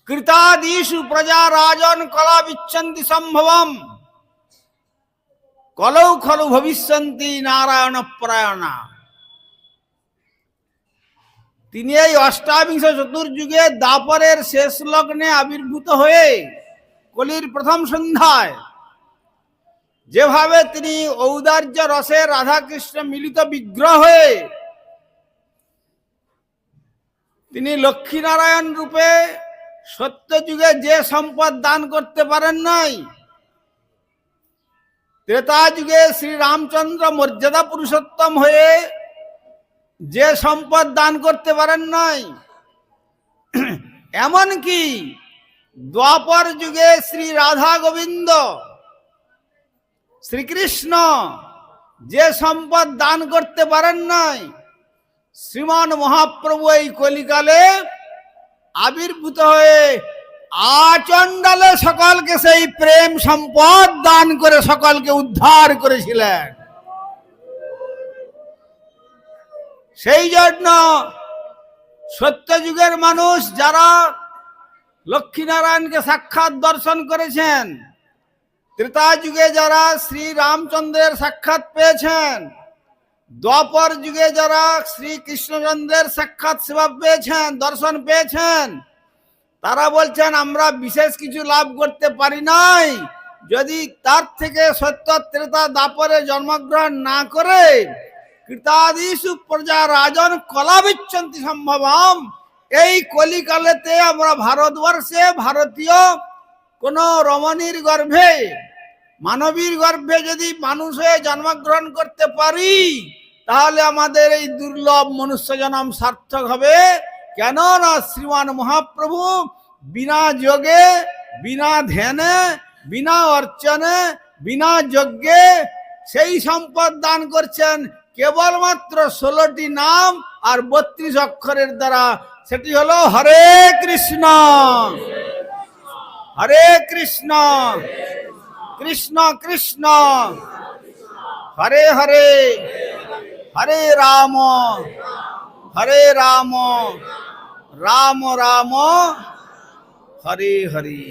কৃতাদিষু প্রজা রাজন কলা বিচ্ছন্তি সম্ভবম কলৌ খলু ভবিষ্যন্তি নারায়ণ পরায়ণা। তিনি এই অষ্টাবিংশ চতুর্যুগে দ্বাপরের শেষ লগ্নে আবির্ভূত হয়ে কলির প্রথম সন্ধ্যায় যেভাবে তিনি ঔদার্য রসে রাধাকৃষ্ণ মিলিত বিগ্রহ হয়ে তিনি লক্ষ্মীনারায়ণ রূপে সত্যযুগে যে সম্পদ দান করতে পারেন নাই, ত্রেতা যুগে শ্রী রামচন্দ্র মর্যাদা পুরুষোত্তম হয়ে যে সম্পদ দান করতে পারেন নাই, এমনকি দ্বাপর যুগে শ্রী রাধা গোবিন্দ শ্রীকৃষ্ণ যে সম্পদ দান করতে পারেন নাই, শ্রীমান মহাপ্রভু এই কলিকালে আবির্ভূত হয়ে আচণ্ডালে সকলকে সেই প্রেম সম্পদ দান করে সকলকে উদ্ধার করেছিলেন। সেই জন্য সত্যযুগের মানুষ যারা লক্ষ্মীনারায়ণকে সাক্ষাৎ দর্শন করেছেন, ত্রেতা যুগে যারা শ্রী রামচন্দ্রের সাক্ষাৎ পেয়েছেন, দ্বাপর যুগে যারা শ্রী কৃষ্ণচন্দ্রের সাক্ষাৎ সেবা পেয়েছেন, দর্শন পেয়েছেন, তারা বলছেন আমরা বিশেষ কিছু লাভ করতে পারি নাই, যদি তার থেকে সত্য ত্রেতা দ্বাপরে জন্মগ্রহণ না করে কৃতাদিষু প্রজা রাজন কলা বিচ্ছন্তি সম্ভবম, এই কলিকালেতে আমরা ভারতবর্ষে ভারতীয় কোন রমণীর গর্ভে মানবীর গর্ভে যদি মানুষ হয়ে জন্মগ্রহণ করতে পারি তাহলে আমাদের এই দুর্লভ মনুষ্য জন্ম সার্থক হবে। কেননা শ্রীমান মহাপ্রভু বিনা যোগে, বিনা ধ্যানে, বিনা অর্চনে, বিনা যজ্ঞে সেই সম্পদ দান করছেন কেবলমাত্র 16টি নাম আর 32 অক্ষরের দ্বারা। সেটি হলো হরে কৃষ্ণ হরে কৃষ্ণ কৃষ্ণ কৃষ্ণ হরে হরে, হরে রাম রাম রাম হরে হরে।